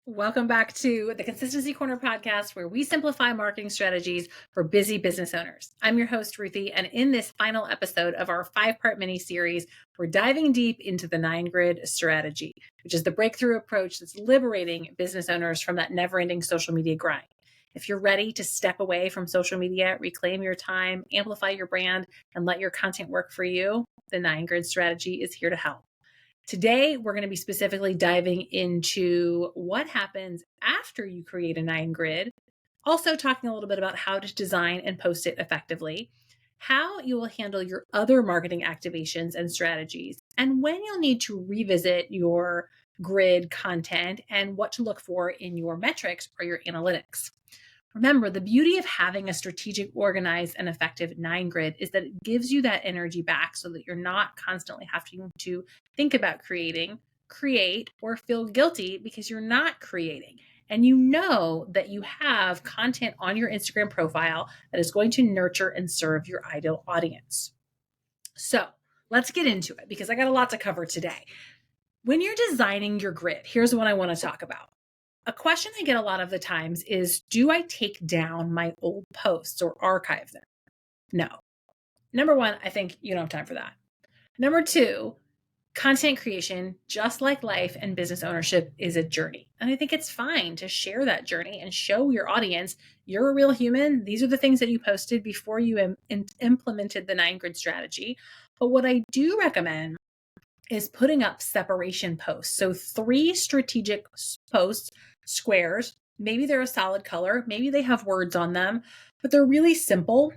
Welcome back to the Consistency Corner podcast, where we simplify marketing strategies for busy business owners. I'm your host, Ruthie, and in this final episode of our 5-part mini series, we're diving deep into the 9 Grid strategy, which is the breakthrough approach that's liberating business owners from that never-ending social media grind. If you're ready to step away from social media, reclaim your time, amplify your brand, and let your content work for you, the 9 Grid strategy is here to help. Today, we're going to be specifically diving into what happens after you create a 9 Grid, also talking a little bit about how to design and post it effectively, how you will handle your other marketing activations and strategies, and when you'll need to revisit your grid content and what to look for in your metrics or your analytics. Remember, the beauty of having a strategic, organized, and effective 9 Grid is that it gives you that energy back so that you're not constantly having to think about create, or feel guilty because you're not creating. And you know that you have content on your Instagram profile that is going to nurture and serve your ideal audience. So let's get into it because I got a lot to cover today. When you're designing your grid, here's what I want to talk about. A question I get a lot of the times is, do I take down my old posts or archive them? No. Number one, I think you don't have time for that. Number two, content creation, just like life and business ownership, is a journey. And I think it's fine to share that journey and show your audience you're a real human. These are the things that you posted before you implemented the 9 Grid strategy. But what I do recommend is putting up separation posts. So 3 strategic posts, squares. Maybe they're a solid color, maybe they have words on them, but they're really simple.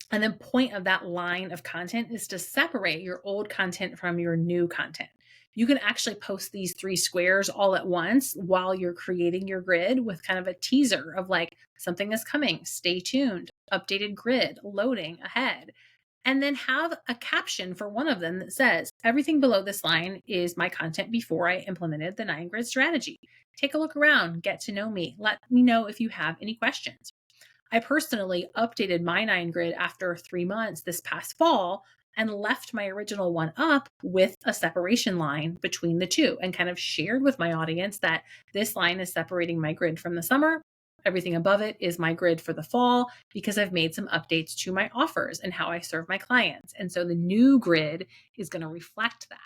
And the point of that line of content is to separate your old content from your new content. You can actually post these 3 squares all at once while you're creating your grid with kind of a teaser of like, something is coming, stay tuned, updated grid, loading ahead. And then have a caption for one of them that says, everything below this line is my content before I implemented the 9 Grid strategy. Take a look around, get to know me. Let me know if you have any questions. I personally updated my 9 Grid after 3 months this past fall and left my original one up with a separation line between the two and kind of shared with my audience that this line is separating my grid from the summer. Everything above it is my grid for the fall because I've made some updates to my offers and how I serve my clients. And so the new grid is going to reflect that.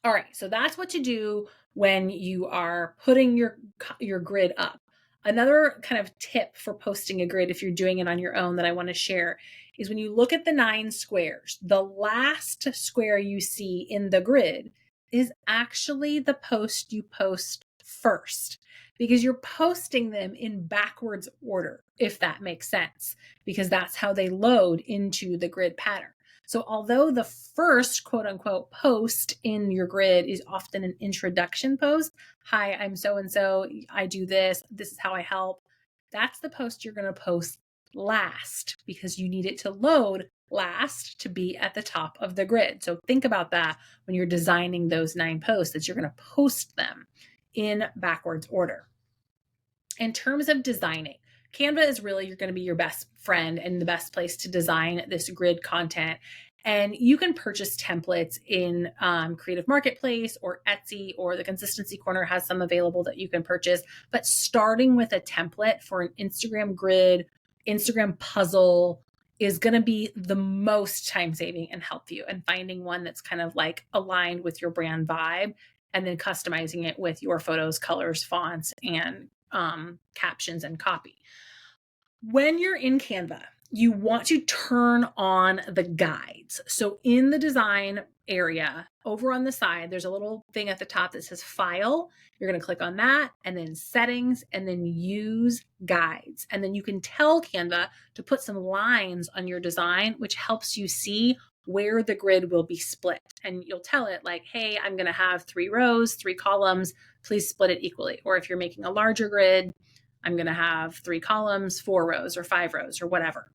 All right, so that's what to do when you are putting your grid up. Another kind of tip for posting a grid, if you're doing it on your own, that I want to share is when you look at the 9 squares, the last square you see in the grid is actually the post you post first, because you're posting them in backwards order, if that makes sense, because that's how they load into the grid pattern. So although the first quote unquote post in your grid is often an introduction post, hi, I'm so-and-so, I do this is how I help. That's the post you're going to post last because you need it to load last to be at the top of the grid. So think about that when you're designing those 9 posts, that you're going to post them in backwards order. In terms of designing, Canva is really going to be your best friend and the best place to design this grid content. And you can purchase templates in Creative Marketplace or Etsy, or the Consistency Corner has some available that you can purchase. But starting with a template for an Instagram grid, Instagram puzzle is going to be the most time saving and help you. And finding one that's kind of like aligned with your brand vibe, and then customizing it with your photos, colors, fonts, and captions and copy. When you're in Canva, you want to turn on the guides. So in the design area, over on the side, there's a little thing at the top that says File. You're going to click on that, and then Settings, and then Use Guides. And then you can tell Canva to put some lines on your design, which helps you see where the grid will be split. And you'll tell it like, hey, I'm going to have 3 rows, 3 columns, please split it equally. Or if you're making a larger grid, I'm going to have 3 columns, 4 rows, or 5 rows, or whatever.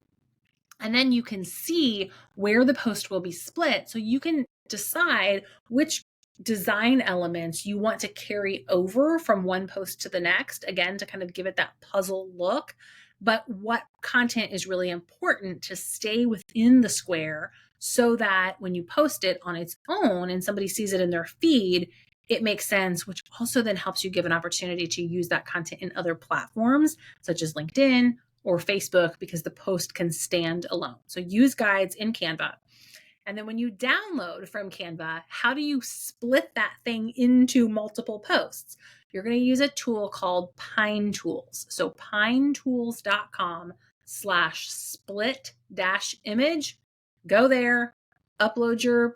And then you can see where the post will be split. So you can decide which design elements you want to carry over from one post to the next, again, to kind of give it that puzzle look. But what content is really important to stay within the square so that when you post it on its own and somebody sees it in their feed, it makes sense, which also then helps you give an opportunity to use that content in other platforms such as LinkedIn or Facebook, because the post can stand alone. So use guides in Canva. And then when you download from Canva, how do you split that thing into multiple posts? You're going to use a tool called Pine Tools. So pinetools.com/split-image. Go there, upload your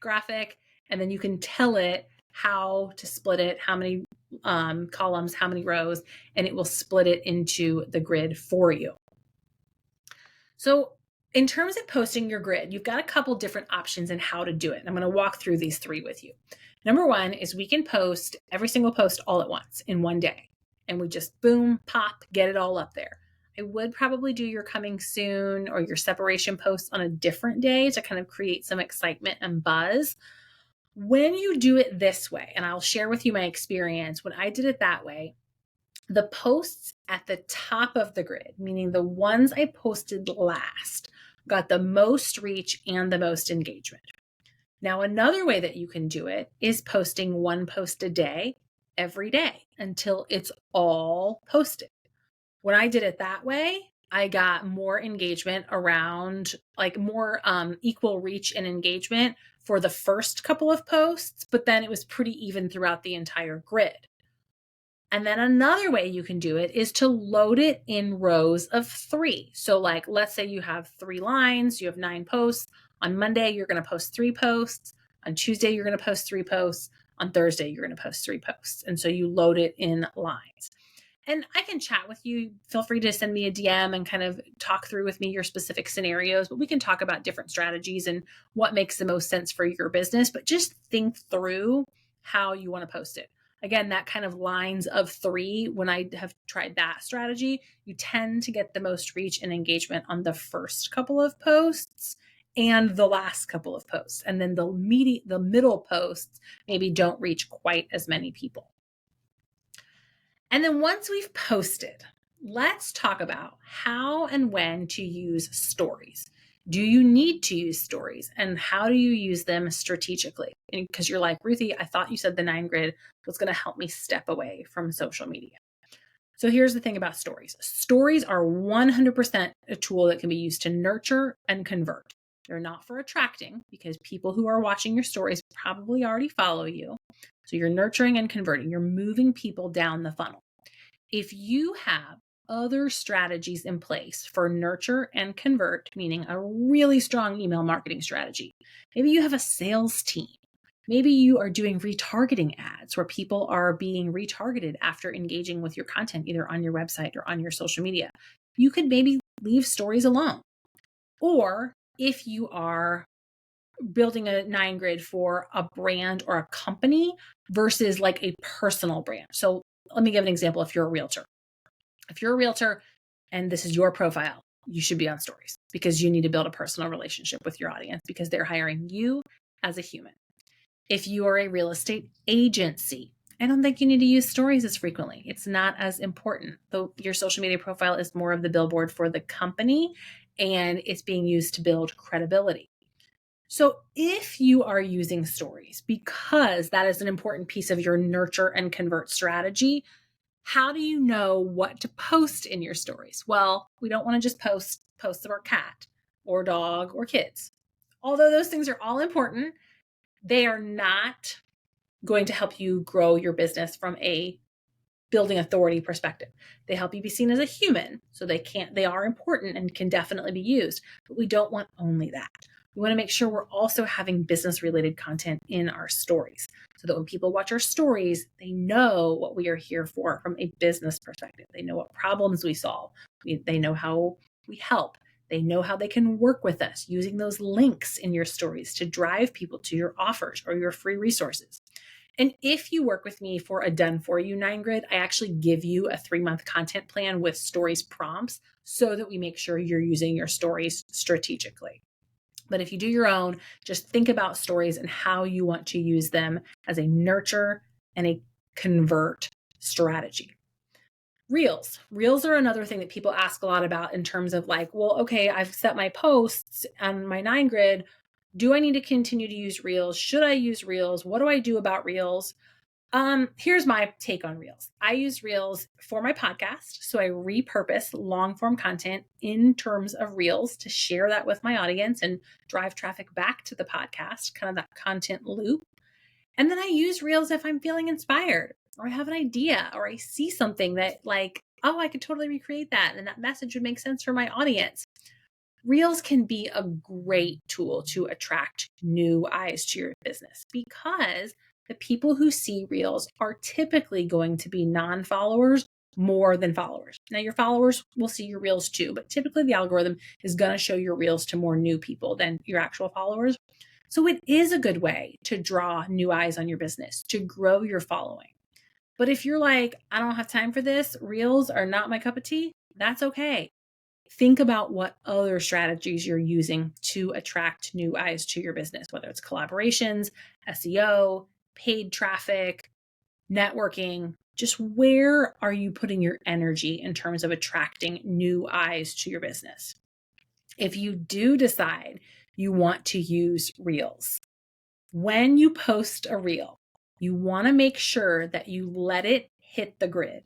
graphic, and then you can tell it how to split it, how many columns, how many rows, and it will split it into the grid for you. So in terms of posting your grid, you've got a couple different options in how to do it. I'm going to walk through these three with you. Number one is we can post every single post all at once in one day, and we just boom, pop, get it all up there. I would probably do your coming soon or your separation posts on a different day to kind of create some excitement and buzz. When you do it this way, and I'll share with you my experience, when I did it that way, the posts at the top of the grid, meaning the ones I posted last, got the most reach and the most engagement. Now, another way that you can do it is posting one post a day every day until it's all posted. When I did it that way, I got more engagement around, like more equal reach and engagement for the first couple of posts, but then it was pretty even throughout the entire grid. And then another way you can do it is to load it in rows of 3. So like, let's say you have 3 lines, you have 9 posts. On Monday, you're going to post 3 posts. On Tuesday, you're going to post 3 posts. On Thursday, you're going to post 3 posts. And so you load it in lines. And I can chat with you. Feel free to send me a DM and kind of talk through with me your specific scenarios, but we can talk about different strategies and what makes the most sense for your business. But just think through how you want to post it. Again, that kind of lines of 3, when I have tried that strategy, you tend to get the most reach and engagement on the first couple of posts and the last couple of posts. And then the middle posts maybe don't reach quite as many people. And then once we've posted, let's talk about how and when to use stories. Do you need to use stories, and how do you use them strategically? Because you're like, Ruthie, I thought you said the 9 grid was going to help me step away from social media. So here's the thing about stories. Stories are 100% a tool that can be used to nurture and convert. They're not for attracting, because people who are watching your stories probably already follow you. So you're nurturing and converting. You're moving people down the funnel. If you have other strategies in place for nurture and convert, meaning a really strong email marketing strategy, maybe you have a sales team. Maybe you are doing retargeting ads where people are being retargeted after engaging with your content, either on your website or on your social media. You could maybe leave stories alone. Or if you are building a 9 grid for a brand or a company versus like a personal brand. So let me give an example. If you're a realtor and this is your profile, you should be on stories, because you need to build a personal relationship with your audience, because they're hiring you as a human. If you are a real estate agency, I don't think you need to use stories as frequently. It's not as important. Though your social media profile is more of the billboard for the company, and it's being used to build credibility. So if you are using stories, because that is an important piece of your nurture and convert strategy, how do you know what to post in your stories? Well, we don't want to just post posts of our cat or dog or kids. Although those things are all important, they are not going to help you grow your business from a building authority perspective. They help you be seen as a human. So they are important and can definitely be used, but we don't want only that. We want to make sure we're also having business related content in our stories, so that when people watch our stories, they know what we are here for from a business perspective. They know what problems we solve. They know how we help. They know how they can work with us using those links in your stories to drive people to your offers or your free resources. And if you work with me for a done for you 9 grid, I actually give you a 3-month content plan with stories prompts, so that we make sure you're using your stories strategically. But if you do your own, just think about stories and how you want to use them as a nurture and a convert strategy. Reels are another thing that people ask a lot about, in terms of like, well, okay, I've set my posts on my 9 grid. Do I need to continue to use Reels? Should I use Reels? What do I do about Reels? Here's my take on Reels. I use Reels for my podcast. So I repurpose long form content in terms of Reels to share that with my audience and drive traffic back to the podcast, kind of that content loop. And then I use Reels if I'm feeling inspired or I have an idea or I see something that like, oh, I could totally recreate that. And that message would make sense for my audience. Reels can be a great tool to attract new eyes to your business because the people who see Reels are typically going to be non-followers more than followers. Now, your followers will see your Reels too, but typically the algorithm is going to show your Reels to more new people than your actual followers. So it is a good way to draw new eyes on your business, to grow your following. But if you're like, I don't have time for this, Reels are not my cup of tea, that's okay. Think about what other strategies you're using to attract new eyes to your business, whether it's collaborations, SEO, paid traffic, networking. Just where are you putting your energy in terms of attracting new eyes to your business? If you do decide you want to use Reels, when you post a Reel, you want to make sure that you let it hit the grid.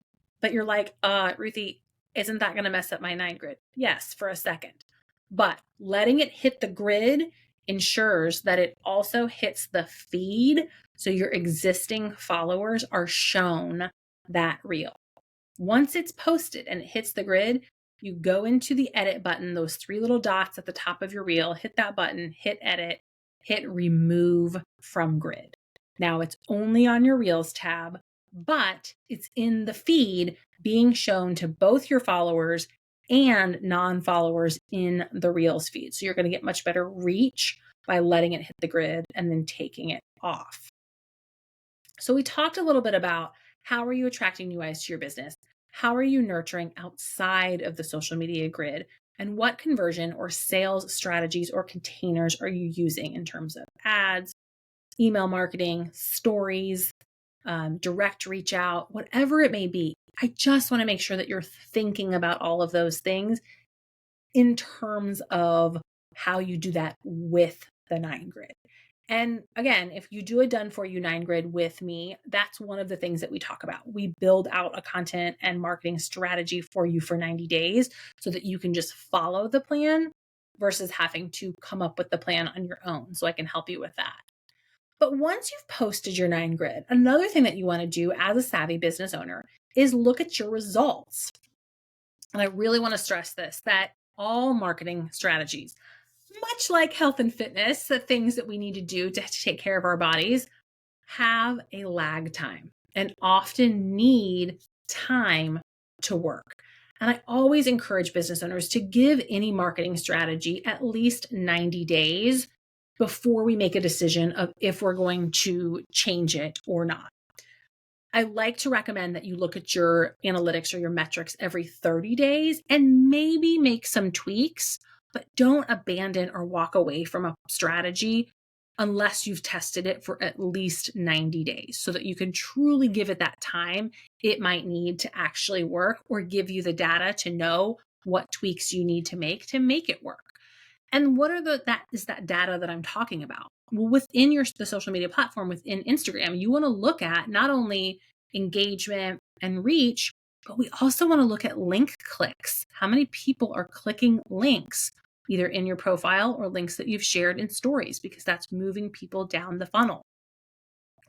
But you're like, Ruthie, isn't that going to mess up my 9 grid? Yes, for a second. But letting it hit the grid ensures that it also hits the feed so your existing followers are shown that Reel. Once it's posted and it hits the grid, you go into the edit button, those 3 little dots at the top of your Reel, hit that button, hit edit, hit remove from grid. Now it's only on your Reels tab, but it's in the feed being shown to both your followers and non-followers in the Reels feed. So you're going to get much better reach by letting it hit the grid and then taking it off. So we talked a little bit about how are you attracting new eyes to your business? How are you nurturing outside of the social media grid? And what conversion or sales strategies or containers are you using in terms of ads, email marketing, stories, direct reach out, whatever it may be? I just want to make sure that you're thinking about all of those things in terms of how you do that with the 9 grid. And again, if you do a done for you 9 grid with me, that's one of the things that we talk about. We build out a content and marketing strategy for you for 90 days so that you can just follow the plan versus having to come up with the plan on your own. So I can help you with that. But once you've posted your 9 grid, another thing that you want to do as a savvy business owner is look at your results. And I really want to stress this, that all marketing strategies, much like health and fitness, the things that we need to do to take care of our bodies, have a lag time and often need time to work. And I always encourage business owners to give any marketing strategy at least 90 days before we make a decision of if we're going to change it or not. I like to recommend that you look at your analytics or your metrics every 30 days and maybe make some tweaks, but don't abandon or walk away from a strategy unless you've tested it for at least 90 days so that you can truly give it that time it might need to actually work or give you the data to know what tweaks you need to make it work. And what are that data that I'm talking about? Well, within the social media platform, within Instagram, you want to look at not only engagement and reach, but we also want to look at link clicks. How many people are clicking links, either in your profile or links that you've shared in stories, because that's moving people down the funnel.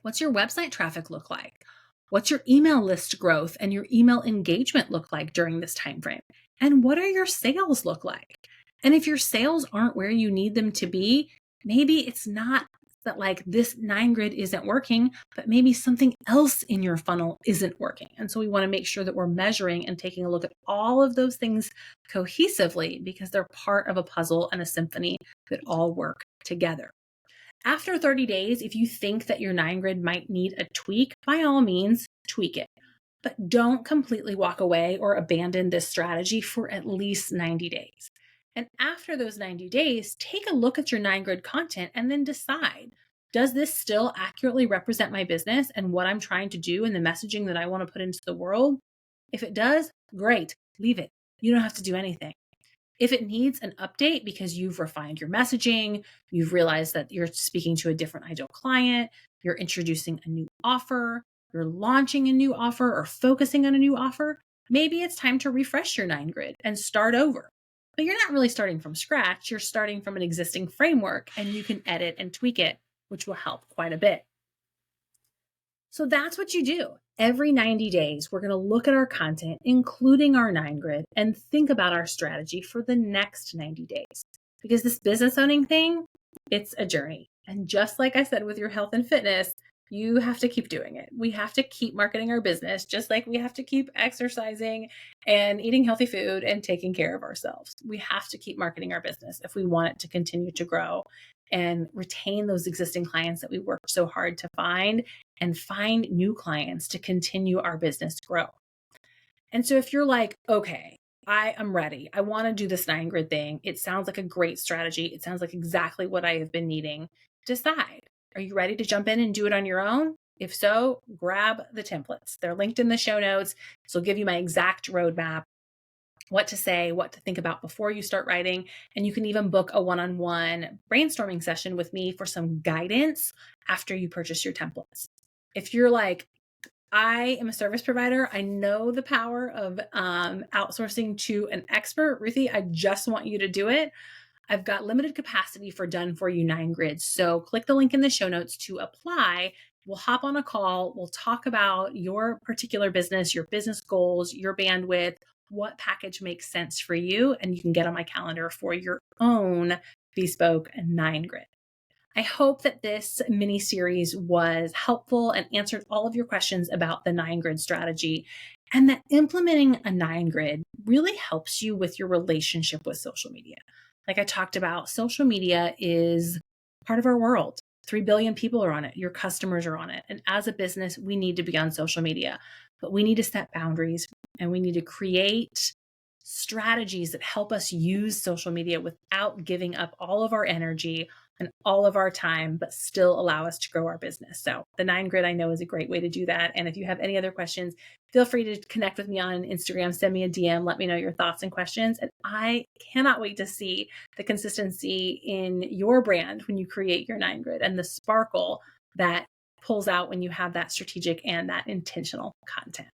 What's your website traffic look like? What's your email list growth and your email engagement look like during this time frame? And what are your sales look like? And if your sales aren't where you need them to be, maybe it's not that like this 9 grid isn't working, but maybe something else in your funnel isn't working. And so we want to make sure that we're measuring and taking a look at all of those things cohesively because they're part of a puzzle and a symphony that all work together. After 30 days, if you think that your 9 grid might need a tweak, by all means, tweak it. But don't completely walk away or abandon this strategy for at least 90 days. And after those 90 days, take a look at your 9 grid content and then decide, does this still accurately represent my business and what I'm trying to do and the messaging that I want to put into the world? If it does, great, leave it. You don't have to do anything. If it needs an update because you've refined your messaging, you've realized that you're speaking to a different ideal client, you're introducing a new offer, you're launching a new offer or focusing on a new offer, maybe it's time to refresh your 9 grid and start over. But you're not really starting from scratch. You're starting from an existing framework and you can edit and tweak it, which will help quite a bit. So that's what you do. Every 90 days, we're going to look at our content, including our 9 grid, and think about our strategy for the next 90 days. Because this business owning thing, it's a journey. And just like I said with your health and fitness, you have to keep doing it. We have to keep marketing our business, just like we have to keep exercising and eating healthy food and taking care of ourselves. We have to keep marketing our business if we want it to continue to grow and retain those existing clients that we worked so hard to find and find new clients to continue our business grow. And so if you're like, okay, I am ready, I want to do this 9 grid thing. It sounds like a great strategy. It sounds like exactly what I have been needing. Decide, are you ready to jump in and do it on your own? If so, grab the templates. They're linked in the show notes. So I'll give you my exact roadmap, what to say, what to think about before you start writing. And you can even book a one-on-one brainstorming session with me for some guidance after you purchase your templates. If you're like, I am a service provider, I know the power of outsourcing to an expert, Ruthie, I just want you to do it. I've got limited capacity for done for you 9 grids. So click the link in the show notes to apply. We'll hop on a call. We'll talk about your particular business, your business goals, your bandwidth, what package makes sense for you. And you can get on my calendar for your own bespoke 9 grid. I hope that this mini series was helpful and answered all of your questions about the 9 grid strategy, and that implementing a 9 grid really helps you with your relationship with social media. Like I talked about, social media is part of our world. 3 billion people are on it. Your customers are on it. And as a business, we need to be on social media, but we need to set boundaries and we need to create strategies that help us use social media without giving up all of our energy and all of our time, but still allow us to grow our business. So the 9 grid I know is a great way to do that. And if you have any other questions, feel free to connect with me on Instagram, send me a DM, let me know your thoughts and questions. And I cannot wait to see the consistency in your brand when you create your 9 grid and the sparkle that pulls out when you have that strategic and that intentional content.